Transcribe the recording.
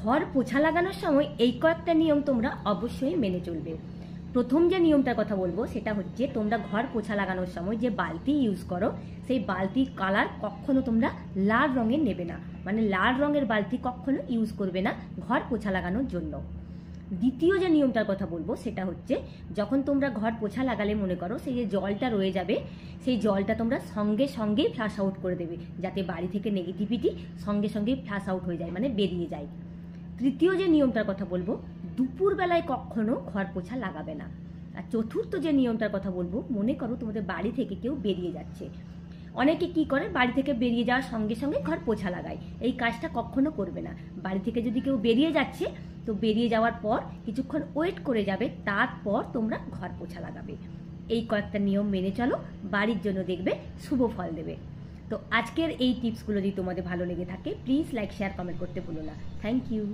ঘর পোছা লাগানোর সময় এই কয়েকটা নিয়ম তোমরা অবশ্যই মেনে চলবে। প্রথম যে নিয়মটার কথা বলবো সেটা হচ্ছে, তোমরা ঘর পোছা লাগানোর সময় যে বালতি ইউজ করো সেই বালতির কালার কখনো তোমরা লাল রঙের নেবে না, মানে লাল রঙের বালতি কখনো ইউজ করবে না ঘর পোছা লাগানোর জন্য। দ্বিতীয় যে নিয়মটার কথা বলবো সেটা হচ্ছে, যখন তোমরা ঘর পোছা লাগালে মনে করো সেই যে জলটা রয়ে যাবে, সেই জলটা তোমরা সঙ্গে সঙ্গেই ফ্লাশ আউট করে দেবে, যাতে বাড়ি থেকে নেগেটিভিটি সঙ্গে সঙ্গেই ফ্লাশ আউট হয়ে যায়, মানে বেরিয়ে যায়। তৃতীয় যে নিয়মটার কথা বলবো, দুপুরবেলায় কখনো ঘর পোছা লাগাবে না। আর চতুর্থ যে নিয়মটার কথা বলবো, মনে করো তোমাদের বাড়ি থেকে কেউ বেরিয়ে যাচ্ছে, অনেকে কি করে বাড়ি থেকে বেরিয়ে যাওয়ার সঙ্গে সঙ্গে ঘর পোছা লাগায়, এই কাজটা কখনো করবে না। বাড়ি থেকে যদি কেউ বেরিয়ে যাচ্ছে তো বেরিয়ে যাওয়ার পর কিছুক্ষণ ওয়েট করে যাবে, তারপর তোমরা ঘর পোছা লাগাবে। এই কয়েকটা নিয়ম মেনে চলো, বাড়ির জন্য দেখবে শুভ ফল দেবে। তো আজকের এই টিপসগুলো যদি তোমাদের ভালো লেগে থাকে প্লিজ লাইক শেয়ার কমেন্ট করতে ভুলো না। Thank you.